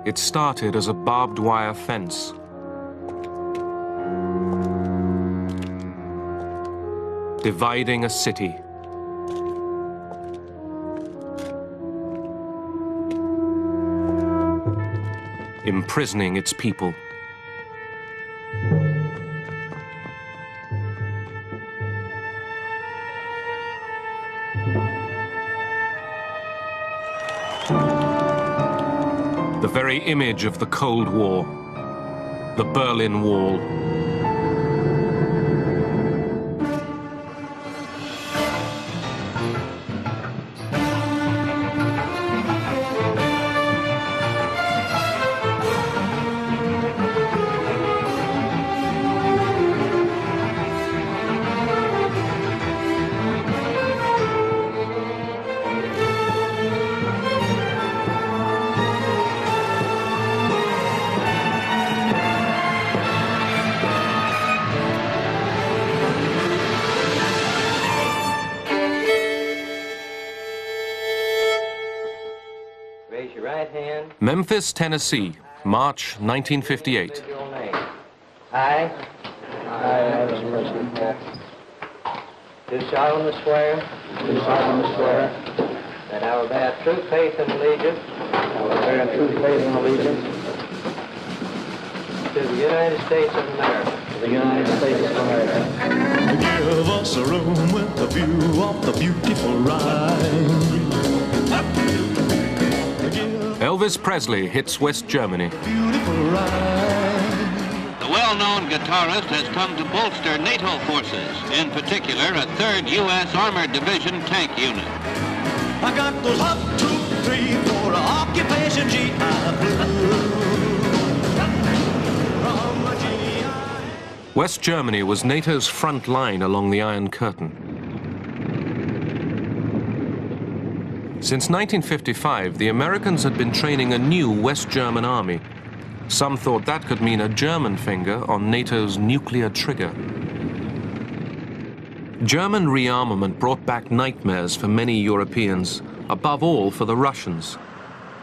It started as a barbed wire fence. Dividing a city. Imprisoning its people. The very image of the Cold War, the Berlin Wall. Memphis, Tennessee, March 1958. I, do solemnly swear, that I will bear true faith and allegiance, to the United States of America. Give us a room with a view of the beautiful Rhine. Elvis Presley hits West Germany. The well-known guitarist has come to bolster NATO forces, in particular a 3rd U.S. Armored Division tank unit. I got those 1, 2, 3, 4 occupation GI Blue. West Germany was NATO's front line along the Iron Curtain. Since 1955, the Americans had been training a new West German army. Some thought that could mean a German finger on NATO's nuclear trigger. German rearmament brought back nightmares for many Europeans, above all for the Russians.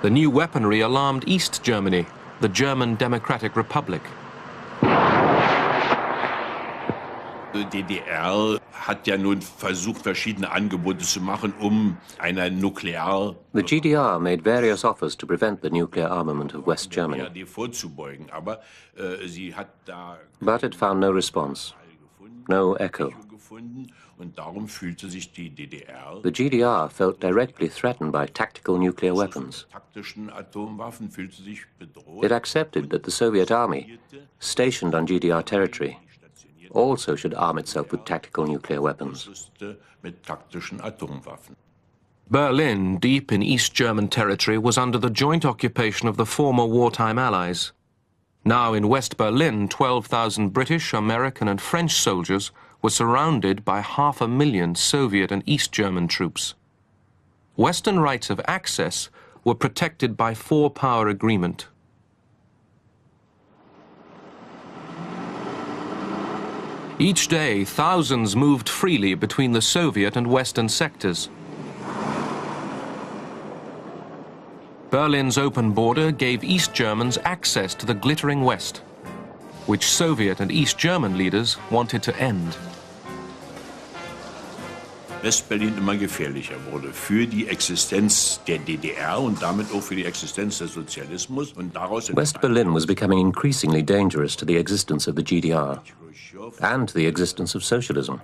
The new weaponry alarmed East Germany, the German Democratic Republic. Die DDR hat ja nun versucht, verschiedene Angebote zu machen, eine Nuklear... The GDR made various offers to prevent the nuclear armament of West Germany. vorzubeugen, aber sie hat da... But it found no response, no echo. Und darum fühlte sich die DDR... The GDR felt directly threatened by tactical nuclear weapons. taktischen Atomwaffen fühlte sich bedroht. It accepted that the Soviet army, stationed on GDR territory, also should arm itself with tactical nuclear weapons. Mit taktischen Atomwaffen. Berlin, deep in East German territory, was under the joint occupation of the former wartime allies. Now in West Berlin, 12,000 British, American and French soldiers were surrounded by 500,000 Soviet and East German troops. Western rights of access were protected by four-power agreement. Each day, thousands moved freely between the Soviet and Western sectors. Berlin's open border gave East Germans access to the glittering West, which Soviet and East German leaders wanted to end. West-Berlin immer gefährlicher wurde für die Existenz der DDR und damit auch für die Existenz des Sozialismus. Und daraus West Berlin was becoming increasingly dangerous to the existence of the GDR and the existence of socialism.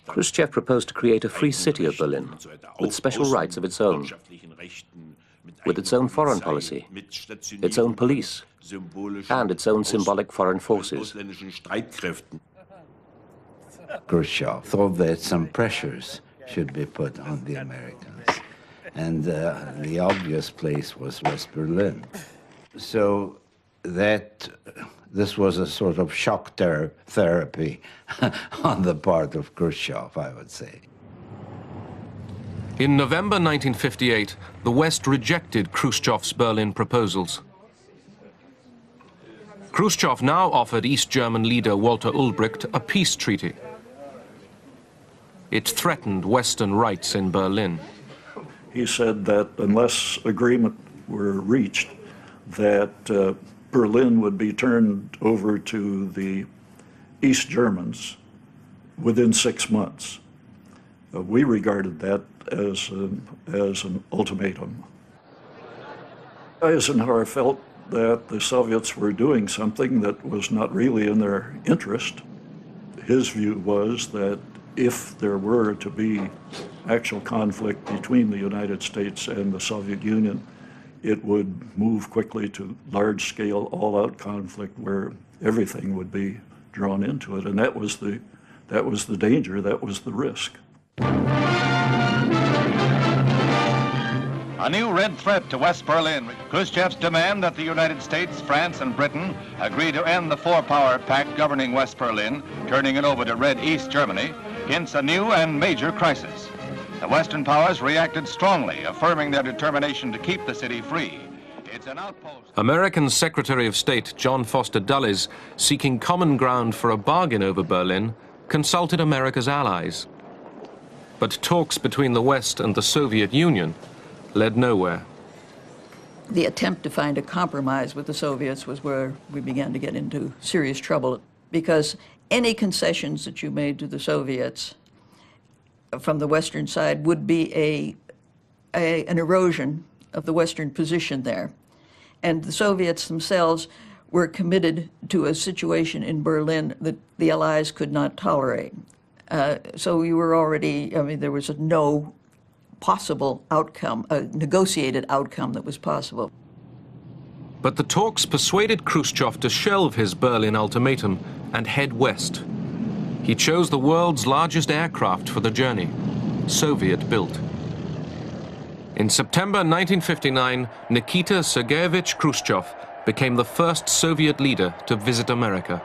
Khrushchev proposed to create a free city of Berlin with special rights of its own, with its own foreign policy, its own police, and its own symbolic foreign forces. Khrushchev thought that some pressures should be put on the Americans, and the obvious place was West Berlin. So that this was a sort of shock therapy on the part of Khrushchev, I would say. In November 1958, the West rejected Khrushchev's Berlin proposals. Khrushchev now offered East German leader Walter Ulbricht a peace treaty. It threatened Western rights in Berlin. He said that unless agreement were reached, that Berlin would be turned over to the East Germans within 6 months. We regarded that as an ultimatum. Eisenhower felt that the Soviets were doing something that was not really in their interest. His view was that if there were to be actual conflict between the United States and the Soviet Union, it would move quickly to large-scale, all-out conflict where everything would be drawn into it, and that was the danger, that was the risk. A new red threat to West Berlin. Khrushchev's demand that the United States, France, and Britain agree to end the four-power pact governing West Berlin, turning it over to Red East Germany, hints a new and major crisis. The Western powers reacted strongly, affirming their determination to keep the city free. It's an outpost. American Secretary of State John Foster Dulles, seeking common ground for a bargain over Berlin, consulted America's allies. But talks between the West and the Soviet Union led nowhere. The attempt to find a compromise with the Soviets was where we began to get into serious trouble, because any concessions that you made to the Soviets from the Western side would be an erosion of the Western position there. And the Soviets themselves were committed to a situation in Berlin that the Allies could not tolerate. So you were already, I mean, there was no possible outcome, a negotiated outcome that was possible. But the talks persuaded Khrushchev to shelve his Berlin ultimatum and head west. He chose the world's largest aircraft for the journey, Soviet-built. In September 1959, Nikita Sergeyevich Khrushchev became the first Soviet leader to visit America.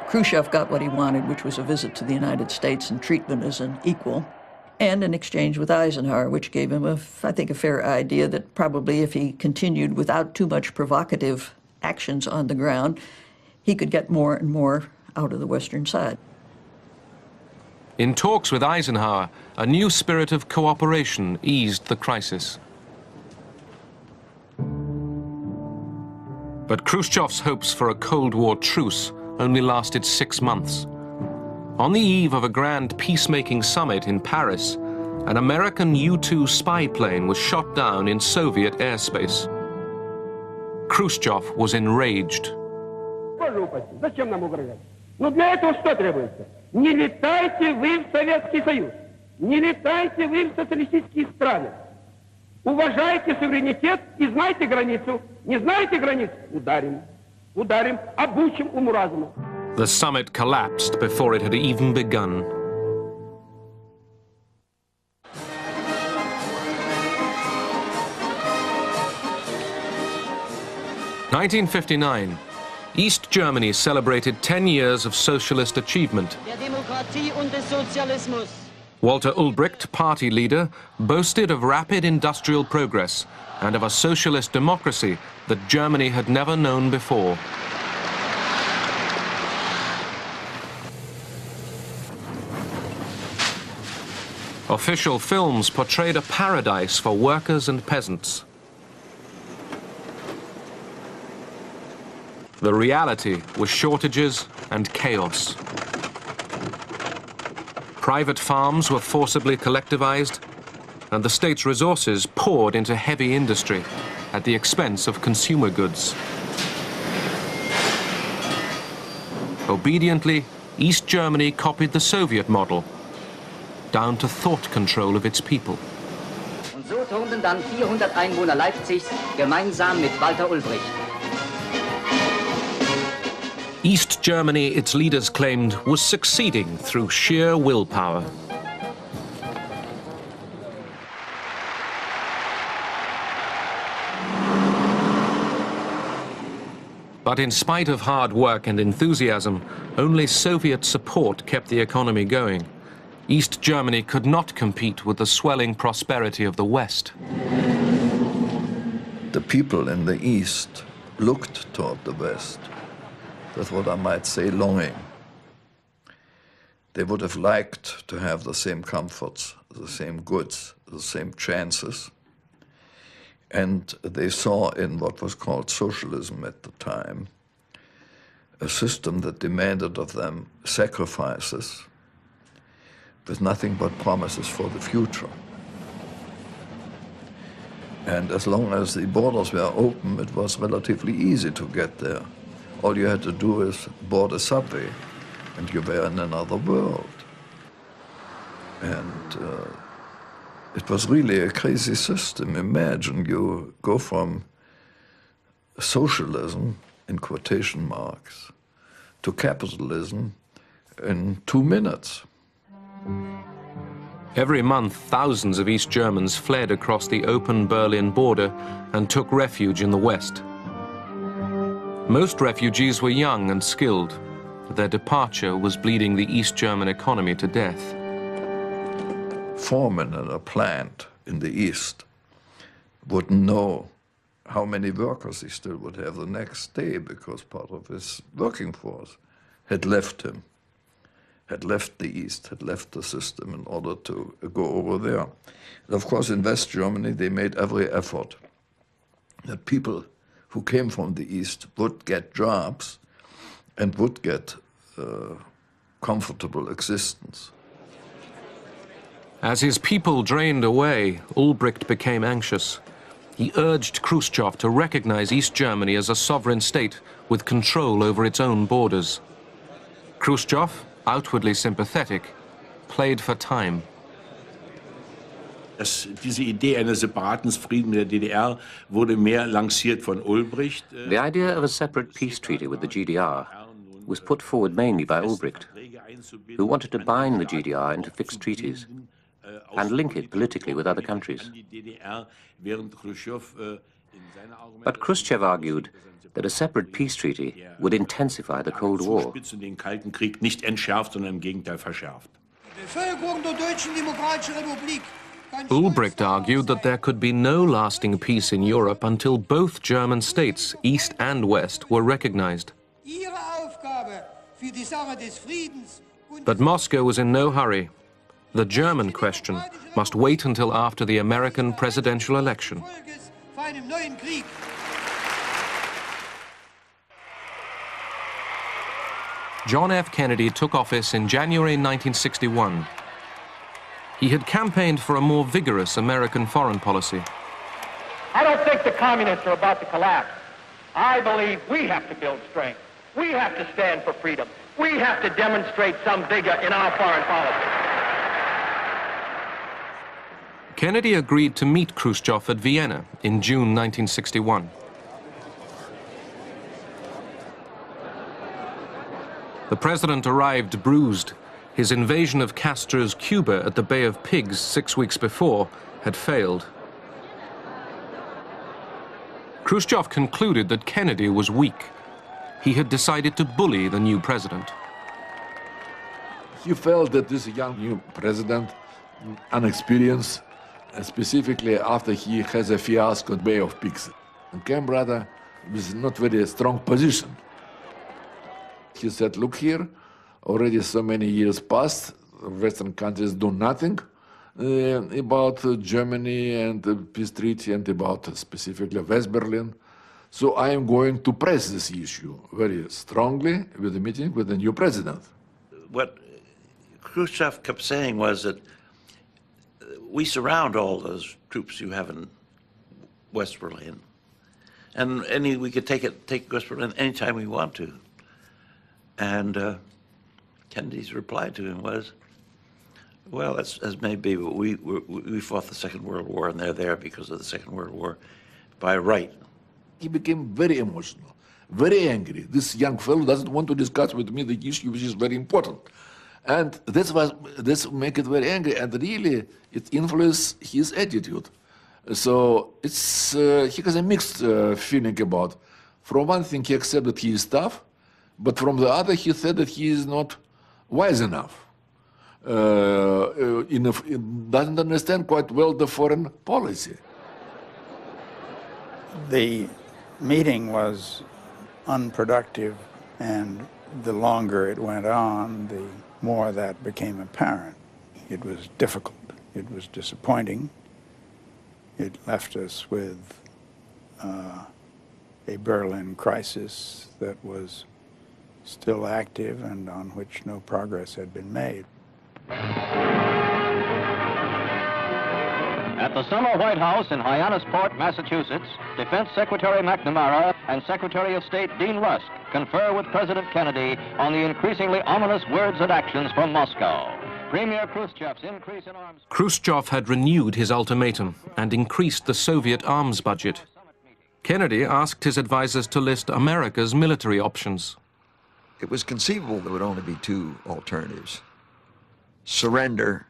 Khrushchev got what he wanted, which was a visit to the United States and treatment as an equal, and an exchange with Eisenhower, which gave him, I think, a fair idea that probably if he continued without too much provocative actions on the ground, he could get more and more out of the Western side. In talks with Eisenhower, a new spirit of cooperation eased the crisis. But Khrushchev's hopes for a Cold War truce only lasted 6 months. On the eve of a grand peacemaking summit in Paris, an American U-2 spy plane was shot down in Soviet airspace. Khrushchev was enraged. Зачем нам угрожать? Ну для этого что требуется? Не летайте вы в Советский Союз, не летайте вы в социалистические страны. Уважайте суверенитет и знайте границу. Не знаете границу? Ударим. Ударим, обучим уму-разуму. The summit collapsed before it had even begun. (1959). East Germany celebrated 10 years of socialist achievement. Walter Ulbricht, party leader, boasted of rapid industrial progress and of a socialist democracy that Germany had never known before. Official films portrayed a paradise for workers and peasants. The reality was shortages and chaos. Private farms were forcibly collectivized, and the state's resources poured into heavy industry at the expense of consumer goods. Obediently, East Germany copied the Soviet model, down to thought control of its people. Und so turnten dann 400 Einwohner Leipzigs gemeinsam mit Walter Ulbricht. East Germany, its leaders claimed, was succeeding through sheer willpower. But in spite of hard work and enthusiasm, only Soviet support kept the economy going. East Germany could not compete with the swelling prosperity of the West. The people in the East looked toward the West with what I might say longing. They would have liked to have the same comforts, the same goods, the same chances. And they saw in what was called socialism at the time a system that demanded of them sacrifices with nothing but promises for the future. And as long as the borders were open, it was relatively easy to get there. All you had to do is board a subway, and you were in another world. And it was really a crazy system. Imagine you go from socialism, in quotation marks, to capitalism in 2 minutes. Every month, thousands of East Germans fled across the open Berlin border and took refuge in the West. Most refugees were young and skilled. Their departure was bleeding the East German economy to death. Foreman in a plant in the East wouldn't know how many workers he still would have the next day because part of his working force had left him, had left the East, had left the system in order to go over there. And of course, in West Germany, they made every effort that people who came from the East would get jobs and would get comfortable existence. As his people drained away, Ulbricht became anxious. He urged Khrushchev to recognize East Germany as a sovereign state with control over its own borders. Khrushchev, outwardly sympathetic, played for time. Diese Idee eines separaten Friedens mit der DDR wurde mehr lanciert von Ulbricht. The idea of a separate peace treaty with the GDR was put forward mainly by Ulbricht, who wanted to bind the GDR into fixed treaties and link it politically with other countries. But Khrushchev argued that a separate peace treaty would intensify the Cold War. Den Kalten Krieg nicht entschärft, sondern im Gegenteil verschärft. Ulbricht argued that there could be no lasting peace in Europe until both German states, East and West, were recognized. But Moscow was in no hurry. The German question must wait until after the American presidential election. John F. Kennedy took office in January 1961. He had campaigned for a more vigorous American foreign policy. I don't think the communists are about to collapse. I believe we have to build strength. We have to stand for freedom. We have to demonstrate some vigor in our foreign policy. Kennedy agreed to meet Khrushchev at Vienna in June 1961. The president arrived bruised. His invasion of Castro's Cuba at the Bay of Pigs 6 weeks before had failed. Khrushchev concluded that Kennedy was weak. He had decided to bully the new president. He felt that this young new president, unexperienced, specifically after he has a fiasco at Bay of Pigs, and came rather with not very strong position. He said, look here, already so many years passed, Western countries do nothing about Germany and the peace treaty and about specifically West Berlin. So I am going to press this issue very strongly with the meeting with the new president. What Khrushchev kept saying was that we surround all those troops you have in West Berlin, and we could take West Berlin anytime we want to. And Kennedy's reply to him was, well, as may be, but we fought the Second World War, and they're there because of the Second World War by right. He became very emotional, very angry. This young fellow doesn't want to discuss with me the issue which is very important. And this make it very angry, and really it influenced his attitude. So it's he has a mixed feeling about. From one thing, he accepted he is tough, but from the other, he said that he is not wise enough. He doesn't understand quite well the foreign policy. The meeting was unproductive, and the longer it went on, the more that became apparent. It was difficult, it was disappointing, it left us with a Berlin crisis that was still active and on which no progress had been made. At the summer White House in Hyannisport, Massachusetts, Defense Secretary McNamara and Secretary of State Dean Rusk confer with President Kennedy on the increasingly ominous words and actions from Moscow. Premier Khrushchev's increase in arms... Khrushchev had renewed his ultimatum and increased the Soviet arms budget. Kennedy asked his advisers to list America's military options. It was conceivable there would only be two alternatives: surrender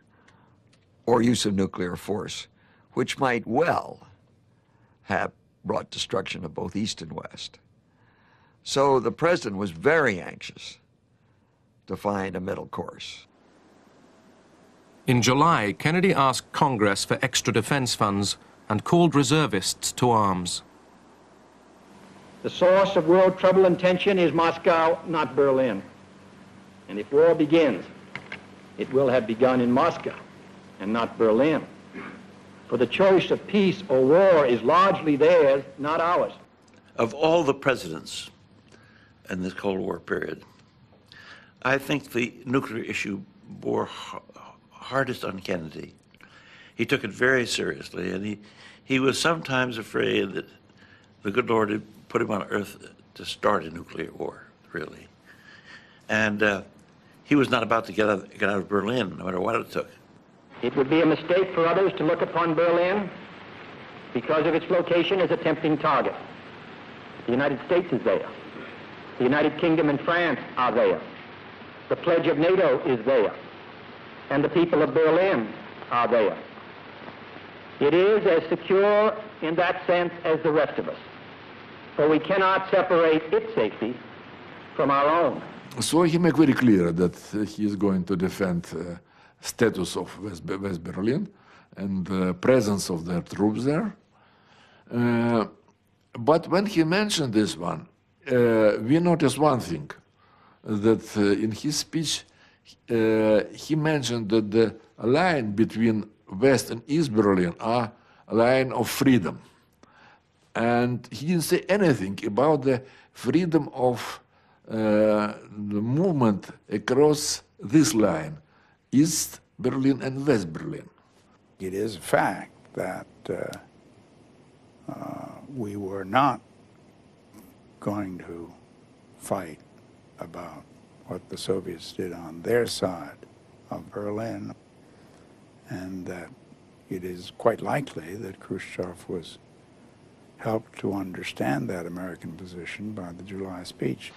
or use of nuclear force, which might well have brought destruction of both East and West. So the president was very anxious to find a middle course. In July, Kennedy asked Congress for extra defense funds and called reservists to arms. The source of world trouble and tension is Moscow, not Berlin. And if war begins, it will have begun in Moscow and not Berlin. For the choice of peace or war is largely theirs, not ours. Of all the presidents in this Cold War period, I think the nuclear issue bore hardest on Kennedy. He took it very seriously, and he was sometimes afraid that the good Lord had put him on earth to start a nuclear war, really. And he was not about to get out of Berlin, no matter what it took. It would be a mistake for others to look upon Berlin because of its location as a tempting target. The United States is there. The United Kingdom and France are there. The pledge of NATO is there. And the people of Berlin are there. It is as secure in that sense as the rest of us. For we cannot separate its safety from our own. So he made very clear that he is going to defend status of West Berlin and the presence of their troops there. But when he mentioned this one, we noticed one thing, that in his speech he mentioned that the line between West and East Berlin are a line of freedom. And he didn't say anything about the freedom of the movement across this line, East Berlin and West Berlin. It is a fact that we were not going to fight about what the Soviets did on their side of Berlin, and that it is quite likely that Khrushchev was helped to understand that American position by the July speech.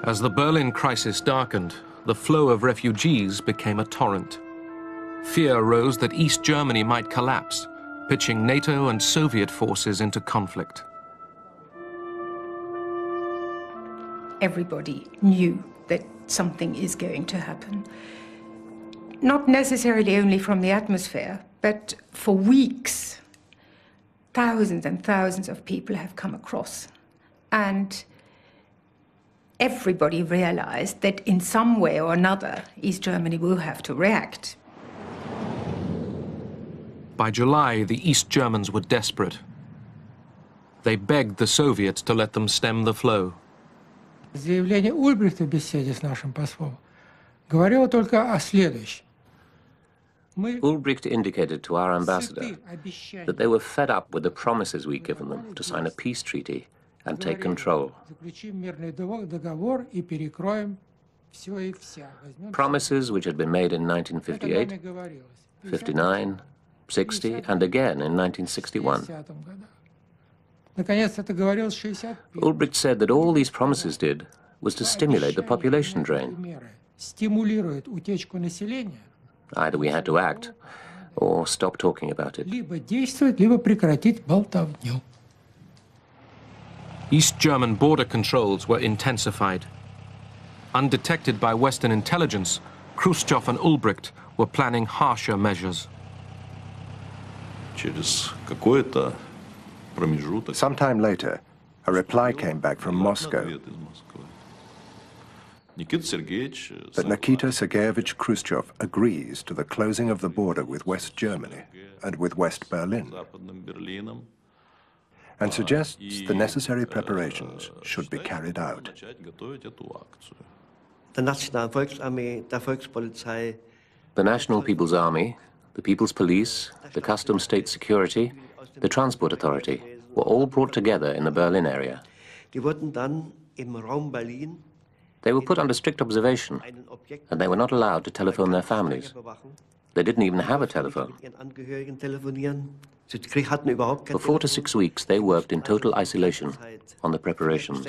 As the Berlin crisis darkened, the flow of refugees became a torrent. Fear rose that East Germany might collapse, pitching NATO and Soviet forces into conflict. Everybody knew that something is going to happen. Not necessarily only from the atmosphere, but for weeks, thousands and thousands of people have come across. And everybody realized that in some way or another, East Germany will have to react. By July, the East Germans were desperate. They begged the Soviets to let them stem the flow. Заявление Ульбрихта в беседе с нашим послом говорило только о следующем. Ulbricht indicated to our ambassador that they were fed up with the promises we'd given them to sign a peace treaty and take control. Promises which had been made in 1958, 59, 60, and again in 1961. Ulbricht said that all these promises did was to stimulate the population drain. Either we had to act or stop talking about it. East German border controls were intensified. Undetected by Western intelligence, Khrushchev and Ulbricht were planning harsher measures. Sometime later, a reply came back from Moscow. But Nikita Sergeyevich Khrushchev agrees to the closing of the border with West Germany and with West Berlin, and suggests the necessary preparations should be carried out. The National People's Army, the People's Police, the Customs State Security, the Transport Authority were all brought together in the Berlin area. They were put under strict observation, and they were not allowed to telephone their families. They didn't even have a telephone. For 4 to 6 weeks, they worked in total isolation on the preparations.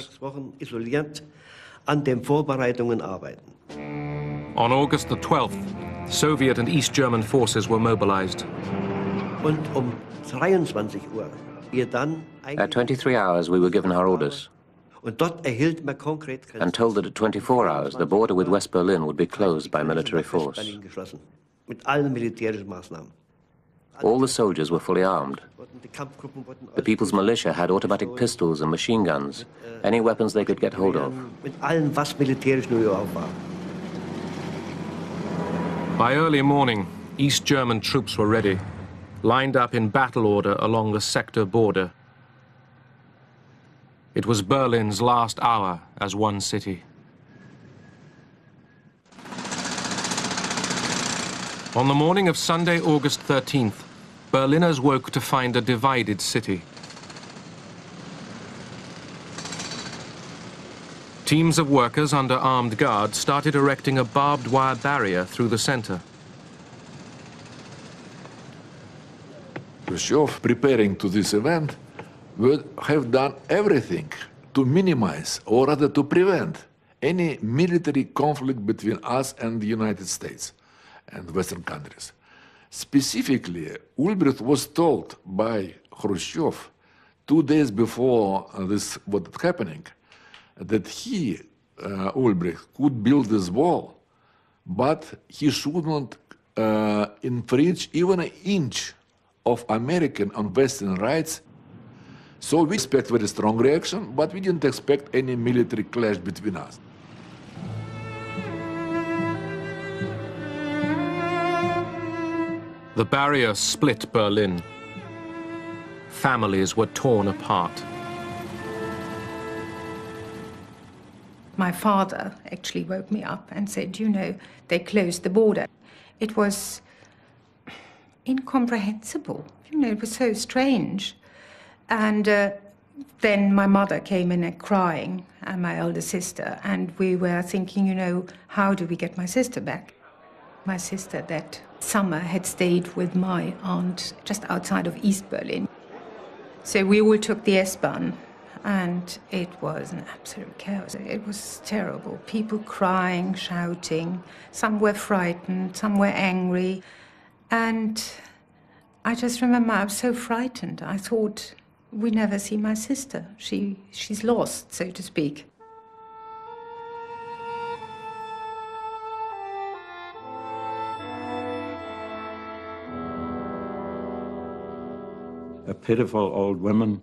On August the 12th, Soviet and East German forces were mobilized. At 23 hours, we were given our orders and told that at 24 hours, the border with West Berlin would be closed by military force. All the soldiers were fully armed. The People's Militia had automatic pistols and machine guns, any weapons they could get hold of. By early morning, East German troops were ready, lined up in battle order along the sector border. It was Berlin's last hour as one city. On the morning of Sunday, August 13th, Berliners woke to find a divided city. Teams of workers under armed guard started erecting a barbed wire barrier through the center. Khrushchev, preparing to this event, would have done everything to minimize, or rather to prevent, any military conflict between us and the United States and Western countries. Specifically, Ulbricht was told by Khrushchev 2 days before this was happening that he, Ulbricht, could build this wall, but he shouldn't infringe even an inch of American and Western rights. So we expect very strong reaction, but we didn't expect any military clash between us. The barrier split Berlin. Families were torn apart. My father actually woke me up and said, you know, they closed the border. It was incomprehensible. You know, it was so strange. And then my mother came in crying, and my elder sister, and we were thinking, you know, how do we get my sister back? My sister that summer had stayed with my aunt just outside of East Berlin. So we all took the S-Bahn, and it was an absolute chaos. It was terrible. People crying, shouting. Some were frightened, some were angry. And I just remember I was so frightened. I thought, we never see my sister. She's lost, so to speak. A pitiful old woman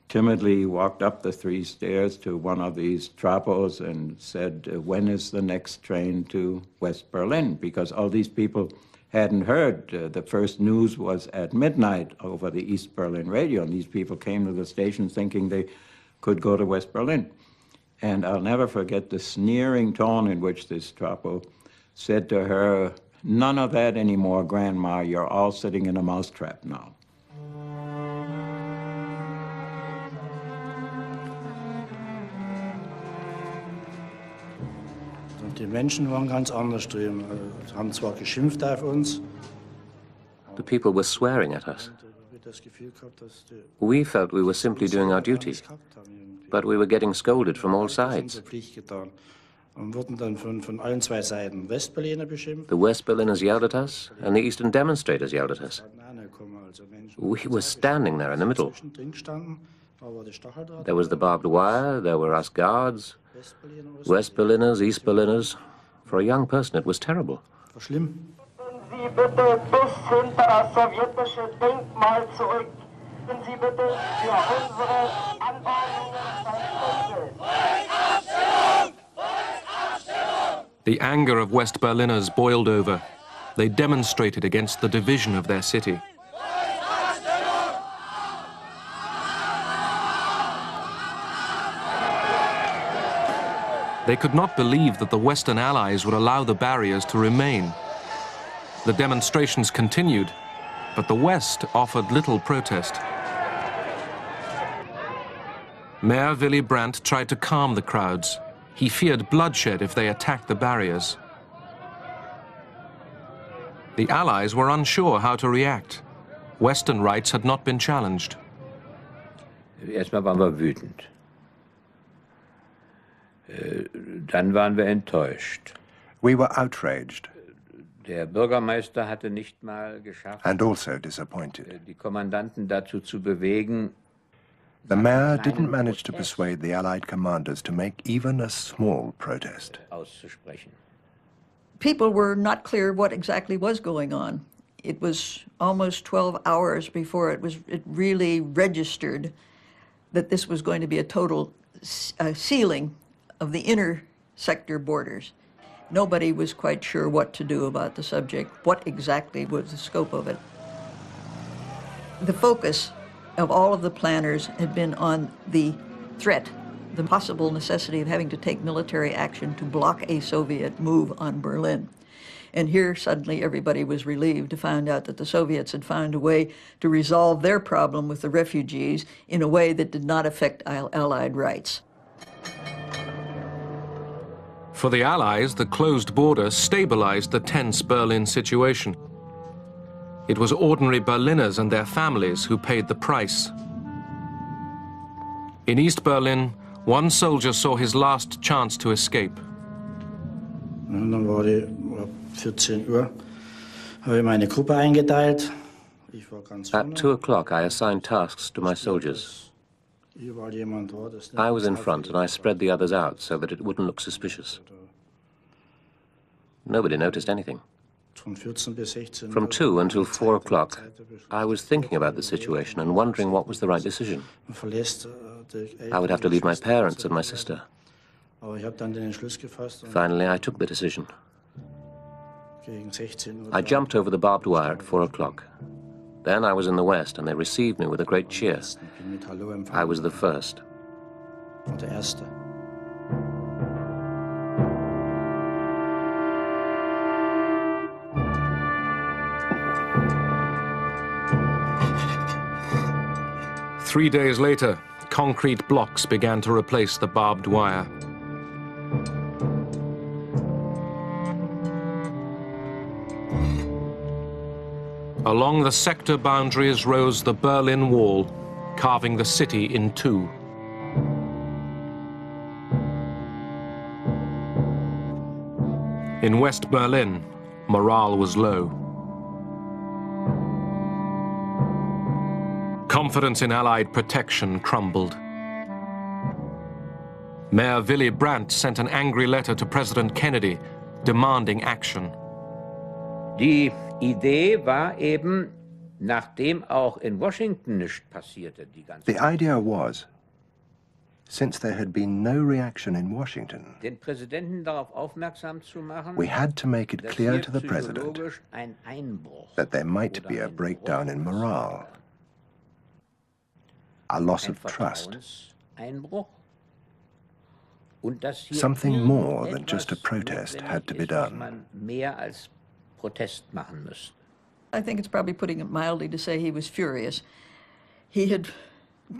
timidly walked up the 3 stairs to one of these trapos and said, when is the next train to West Berlin? Because all these people hadn't heard. The first news was at midnight over the East Berlin radio, and these people came to the station thinking they could go to West Berlin. And I'll never forget the sneering tone in which this trapo said to her, none of that anymore, Grandma, you're all sitting in a mousetrap now. Die Menschen waren ganz anders drüben, haben zwar geschimpft auf uns. The people were swearing at us. We felt we were simply doing our duty, but we were getting scolded from all sides. Und wurden dann von allen 2 Seiten Westberliner beschimpft. The West Berliners yelled at us, and the Eastern demonstrators yelled at us. We were standing there in the middle. There was the barbed wire, there were us guards, West Berliners, East Berliners. For a young person, it was terrible. Sie bitte bis hinter das sowjetische Denkmal zurück. Gehen Sie bitte für unsere Anordnungen ein Ende. The anger of West Berliners boiled over. They demonstrated against the division of their city. They could not believe that the Western Allies would allow the barriers to remain. The demonstrations continued, but the West offered little protest. Mayor Willy Brandt tried to calm the crowds. He feared bloodshed if they attacked the barriers. The Allies were unsure how to react. Western rights had not been challenged. Erstmal waren wir wütend. Dann waren wir enttäuscht. We were outraged Der Bürgermeister hatte nicht mal geschafft, and also disappointed. die Kommandanten dazu zu bewegen, The mayor didn't manage to persuade the Allied commanders to make even a small protest. auszusprechen. People were not clear what exactly was going on. It was almost 12 hours before it really registered that this was going to be a total sealing of the inner sector borders. Nobody was quite sure what to do about the subject, what exactly was the scope of it. The focus of all of the planners had been on the threat, the possible necessity of having to take military action to block a Soviet move on Berlin. And here suddenly everybody was relieved to find out that the Soviets had found a way to resolve their problem with the refugees in a way that did not affect Allied rights. For the Allies, the closed border stabilized the tense Berlin situation. It was ordinary Berliners and their families who paid the price. In East Berlin, one soldier saw his last chance to escape. Dann war die 14 Uhr, habe ich meine Gruppe eingeteilt. Ich war ganz At 2 o'clock, I assigned tasks to my soldiers. Überall jemand war, das I was in front and I spread the others out so that it wouldn't look suspicious. Nobody noticed anything. von 14 bis 16 From 2 until 4 o'clock, I was thinking about the situation and wondering what was the right decision. Man verlässt I would have to leave my parents and my sister. Aber ich habe dann den Entschluss gefasst und Finally, I took the decision. gegen 16 Uhr. I jumped over the barbed wire at 4 o'clock. Then I was in the West, and they received me with a great cheer. bin mit Hallo empfangen. I was the first. Und der Erste. Three days later, concrete blocks began to replace the barbed wire. Along the sector boundaries rose the Berlin Wall, carving the city in two. In West Berlin, morale was low. Confidence in Allied protection crumbled. Mayor Willy Brandt sent an angry letter to President Kennedy demanding action. Die Idee war eben, nachdem auch in Washington nichts passierte, die ganze The idea was, since there had been no reaction in Washington, den Präsidenten darauf aufmerksam zu machen, we had to make it dass clear hier to the president psychologisch ein Einbruch that there might be a breakdown in morale, a loss of trust, Vertrauenseinbruch und dass hier something more than just a etwas protest had to be notwendig ist, was done. man mehr als Protest machen müsste. I think it's probably putting it mildly to say he was furious.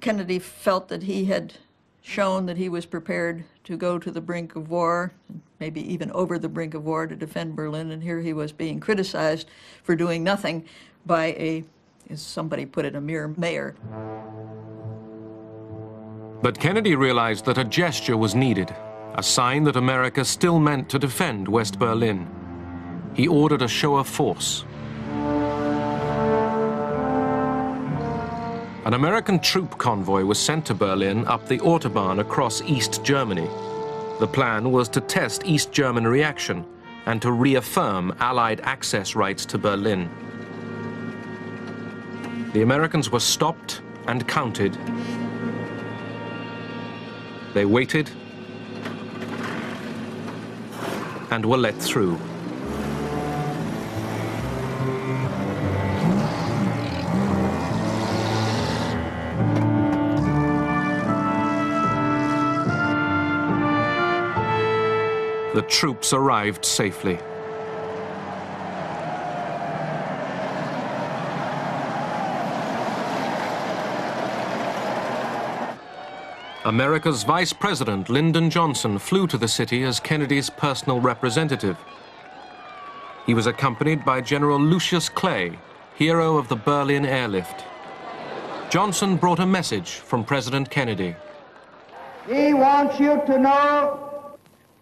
Kennedy felt that he had shown that he was prepared to go to the brink of war, maybe even over the brink of war to defend Berlin, and here he was being criticized for doing nothing by a, as somebody put it, a mere mayor. But Kennedy realized that a gesture was needed, a sign that America still meant to defend West Berlin. He ordered a show of force. An American troop convoy was sent to Berlin up the Autobahn across East Germany. The plan was to test East German reaction and to reaffirm Allied access rights to Berlin. The Americans were stopped and counted. They waited and were let through. The troops arrived safely. America's Vice President Lyndon Johnson flew to the city as Kennedy's personal representative. He was accompanied by General Lucius Clay, hero of the Berlin airlift. Johnson brought a message from President Kennedy. He wants you to know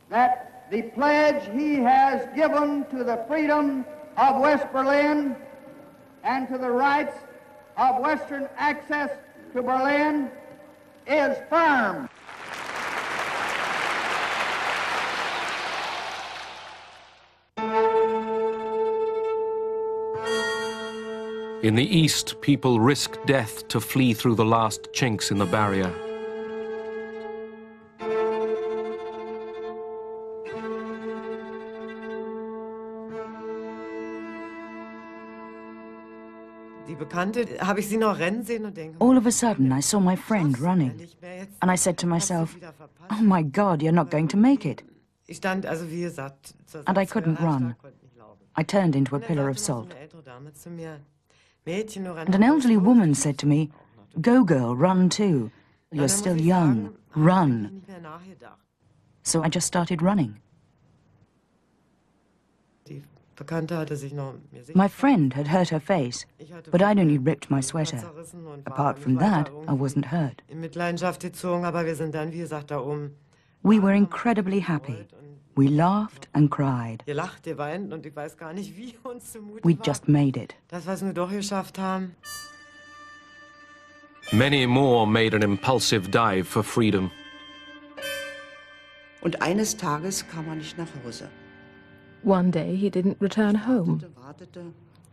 that the pledge he has given to the freedom of West Berlin and to the rights of Western access to Berlin is firm. In the east, people risked death to flee through the last chinks in the barrier. All of a sudden, I saw my friend running, and I said to myself, oh my God, you're not going to make it. And I couldn't run. I turned into a pillar of salt. And an elderly woman said to me, go girl, run too. You're still young, run. So I just started running. My friend had hurt her face, but I'd only ripped my sweater. Apart from that, I wasn't hurt. We were incredibly happy. We laughed and cried. We'd just made it. Many more made an impulsive dive for freedom. Und eines Tages kam nicht nach Hause. One day he didn't return home.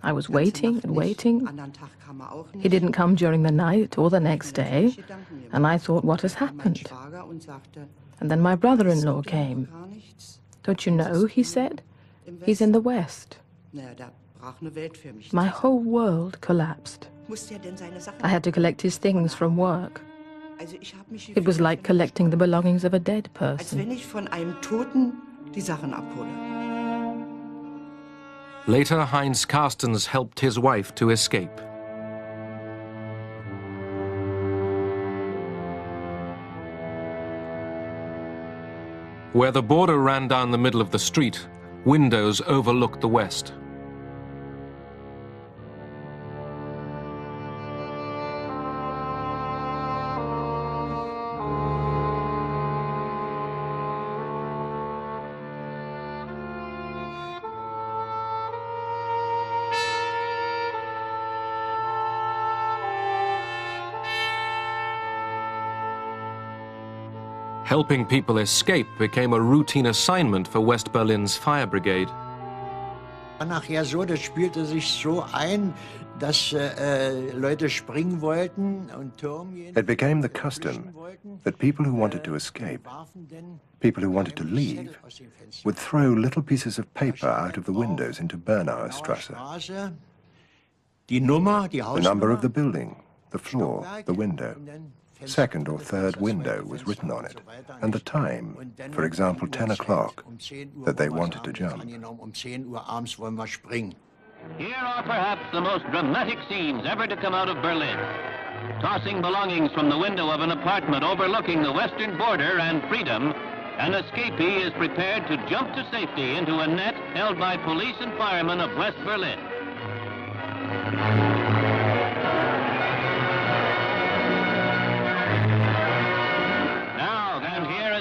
I was waiting and waiting. He didn't come during the night or the next day, and I thought, what has happened? And then my brother-in-law came. Don't you know, he said, he's in the West. My whole world collapsed. I had to collect his things from work. It was like collecting the belongings of a dead person. Later, Heinz Carstens helped his wife to escape. Where the border ran down the middle of the street, windows overlooked the west. Helping people escape became a routine assignment for West Berlin's fire brigade. Nachher so, das spielte sich so ein, dass Leute springen wollten und Turm. It became the custom that people who wanted to escape, people who wanted to leave, would throw little pieces of paper out of the windows into Bernauer Strasse. The number of the building, the floor, the window. Second or third window was written on it, and the time, for example 10 o'clock, that they wanted to jump. Here are perhaps the most dramatic scenes ever to come out of Berlin. Tossing belongings from the window of an apartment overlooking the western border and freedom, an escapee is prepared to jump to safety into a net held by police and firemen of West Berlin.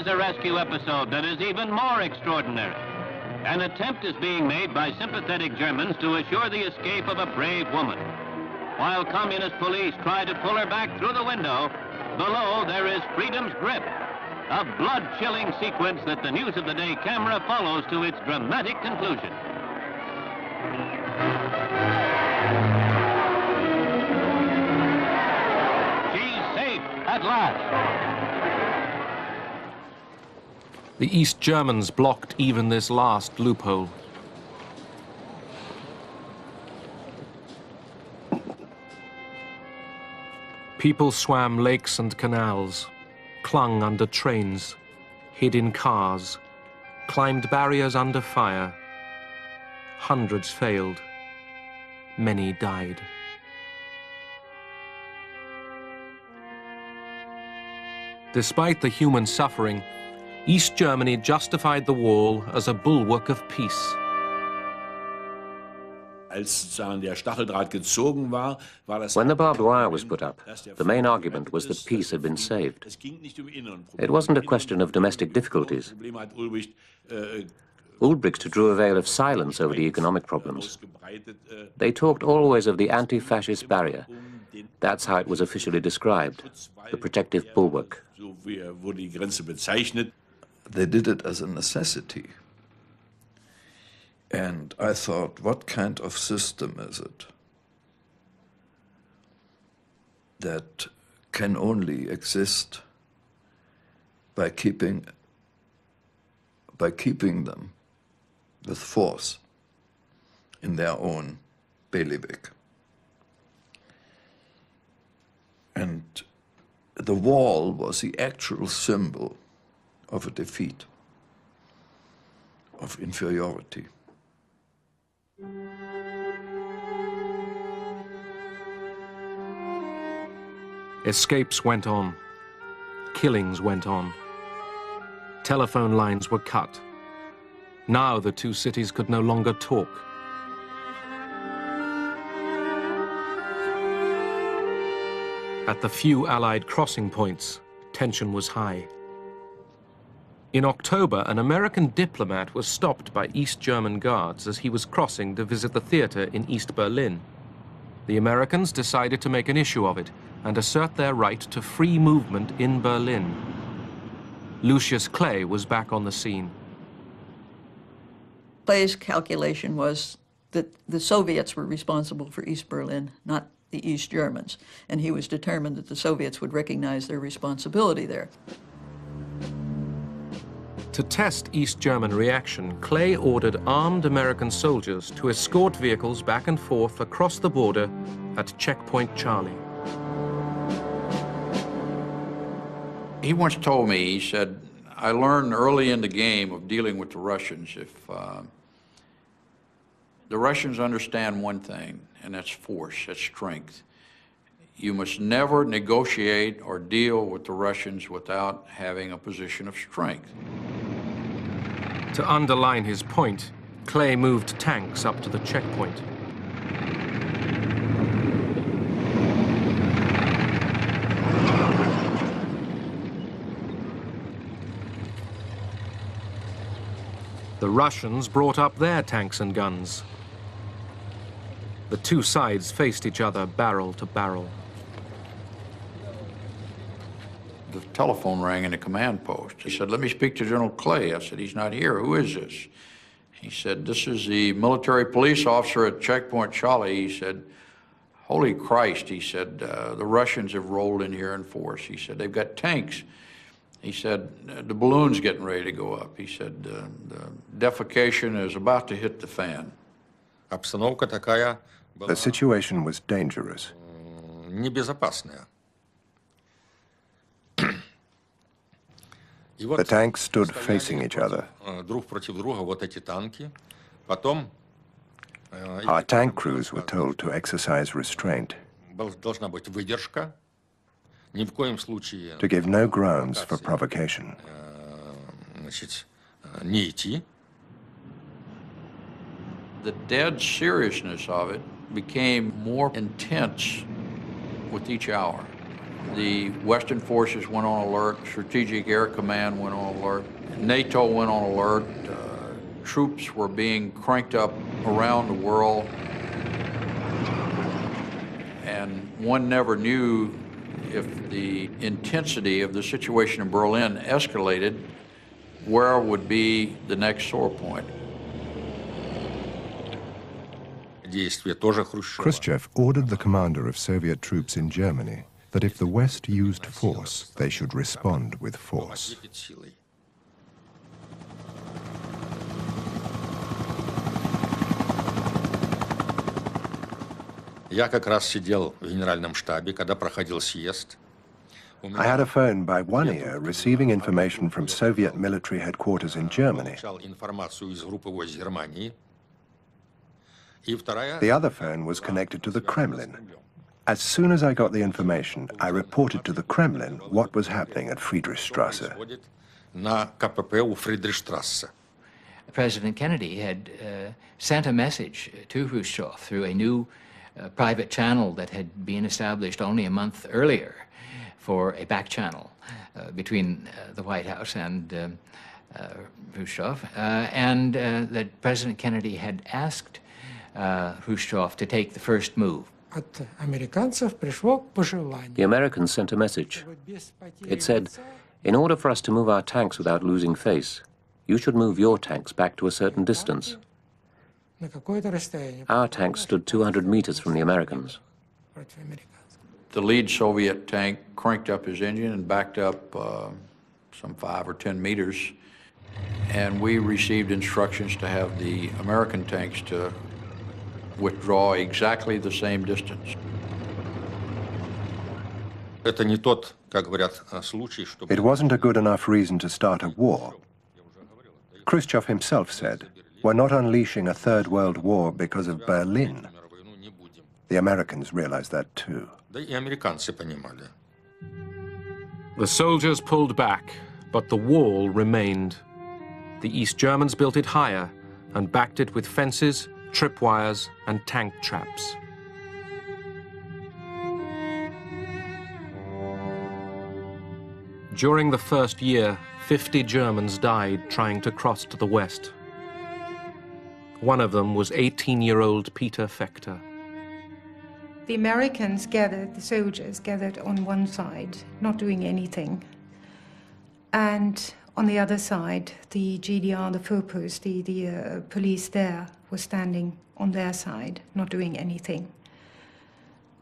A rescue episode that is even more extraordinary. An attempt is being made by sympathetic Germans to assure the escape of a brave woman. While communist police try to pull her back through the window, below there is freedom's grip. A blood-chilling sequence that the News of the Day camera follows to its dramatic conclusion. She's safe at last. The East Germans blocked even this last loophole. People swam lakes and canals, clung under trains, hid in cars, climbed barriers under fire. Hundreds failed. Many died. Despite the human suffering, East Germany justified the wall as a bulwark of peace. When the barbed wire was put up, the main argument was that peace had been saved. It wasn't a question of domestic difficulties. Ulbricht drew a veil of silence over the economic problems. They talked always of the anti-fascist barrier. That's how it was officially described, the protective bulwark. They did it as a necessity. And I thought, what kind of system is it that can only exist by keeping them with force in their own bailiwick? And the wall was the actual symbol of a defeat, of inferiority. Escapes went on. Killings went on. Telephone lines were cut. Now the two cities could no longer talk. At the few Allied crossing points, tension was high. In October, an American diplomat was stopped by East German guards as he was crossing to visit the theater in East Berlin. The Americans decided to make an issue of it and assert their right to free movement in Berlin. Lucius Clay was back on the scene. Clay's calculation was that the Soviets were responsible for East Berlin, not the East Germans, and he was determined that the Soviets would recognize their responsibility there. To test East German reaction, Clay ordered armed American soldiers to escort vehicles back and forth across the border at Checkpoint Charlie. He once told me, he said, I learned early in the game of dealing with the Russians, the Russians understand one thing, and that's force, that's strength. You must never negotiate or deal with the Russians without having a position of strength. To underline his point, Clay moved tanks up to the checkpoint. The Russians brought up their tanks and guns. The two sides faced each other barrel to barrel. The telephone rang in the command post. He said, let me speak to General Clay. I said, he's not here. Who is this? He said, this is the military police officer at Checkpoint Charlie. He said, holy Christ, he said, the Russians have rolled in here in force. He said, they've got tanks. He said, the balloon's getting ready to go up. He said, the defecation is about to hit the fan. The situation was dangerous. The tanks stood facing each other. Our tank crews were told to exercise restraint, to give no grounds for provocation. The dead seriousness of it became more intense with each hour. The Western forces went on alert, Strategic Air Command went on alert, NATO went on alert, troops were being cranked up around the world, and one never knew if the intensity of the situation in Berlin escalated, where would be the next sore point. Khrushchev ordered the commander of Soviet troops in Germany that if the West used force, they should respond with force. Я как раз сидел в генеральном штабе, когда проходил съезд. I had a phone by one ear receiving information from Soviet military headquarters in Germany. Информацию из группы войск Германии. The other phone was connected to the Kremlin. As soon as I got the information, I reported to the Kremlin what was happening at Friedrichstrasse. На КПП у Фридрихштрассе. President Kennedy had sent a message to Khrushchev through a new private channel that had been established only a month earlier for a back channel between the White House and Khrushchev, and that President Kennedy had asked Khrushchev to take the first move. The Americans sent a message. It said, in order for us to move our tanks without losing face, you should move your tanks back to a certain distance. Our tanks stood 200 meters from the Americans. The lead Soviet tank cranked up his engine and backed up some 5 or 10 meters, and we received instructions to have the American tanks to withdraw exactly the same distance. Это не тот, как говорят, случай, чтобы... It wasn't a good enough reason to start a war. Khrushchev himself said, "We're not unleashing a third world war because of Berlin." The Americans realized that too. Да и американцы понимали. The soldiers pulled back, but the wall remained. The East Germans built it higher and backed it with fences, tripwires, and tank traps. During the first year, 50 Germans died trying to cross to the west. One of them was 18-year-old Peter Fechter. The Americans gathered, the soldiers gathered on one side, not doing anything. And on the other side, the GDR, the Vorpost, the police there, was standing on their side, not doing anything.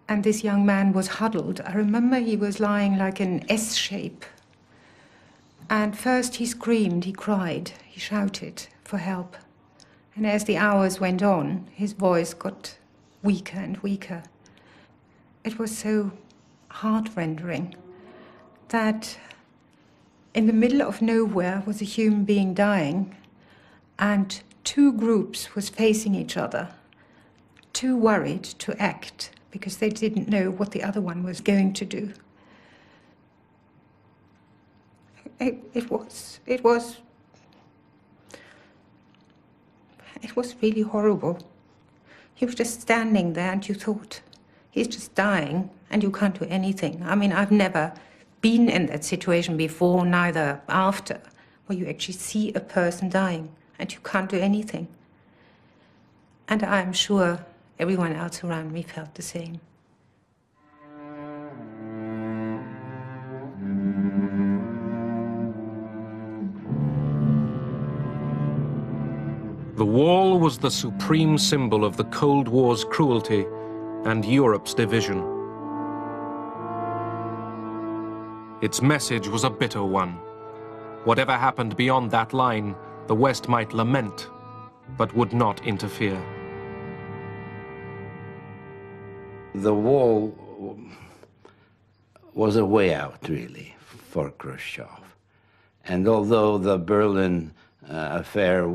And this young man was huddled. I remember he was lying like an S shape. And first he screamed, he cried, he shouted for help. And as the hours went on, his voice got weaker and weaker. It was so heart-rending that in the middle of nowhere was a human being dying, and two groups was facing each other, too worried to act because they didn't know what the other one was going to do. It was really horrible. He was just standing there and you thought, he's just dying and you can't do anything. I mean, I've never been in that situation before, neither after, where you actually see a person dying and you can't do anything. And I'm sure everyone else around me felt the same. The wall was the supreme symbol of the Cold War's cruelty and Europe's division. Its message was a bitter one. Whatever happened beyond that line, the West might lament, but would not interfere. The wall was a way out, really, for Khrushchev. And although the Berlin affair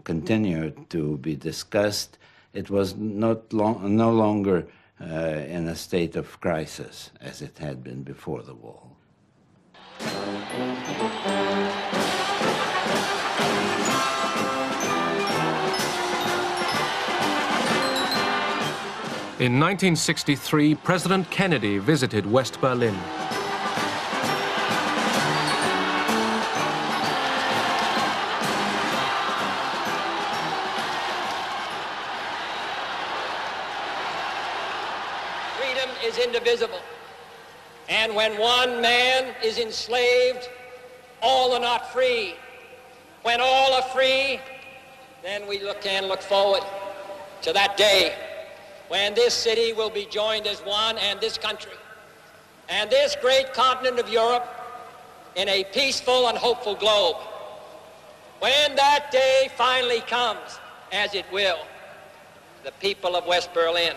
continued to be discussed, it was no longer in a state of crisis as it had been before the wall. In 1963, President Kennedy visited West Berlin. Freedom is indivisible. And when one man is enslaved, all are not free. When all are free, then we can look forward to that day when this city will be joined as one, and this country, and this great continent of Europe, in a peaceful and hopeful globe. When that day finally comes, as it will, the people of West Berlin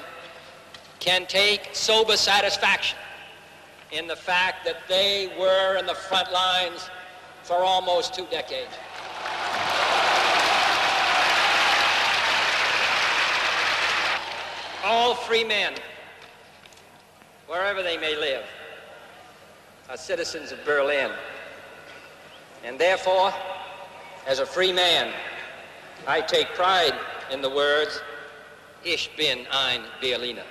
can take sober satisfaction in the fact that they were in the front lines for almost 2 decades. All free men, wherever they may live, are citizens of Berlin. And therefore, as a free man, I take pride in the words, Ich bin ein Berliner.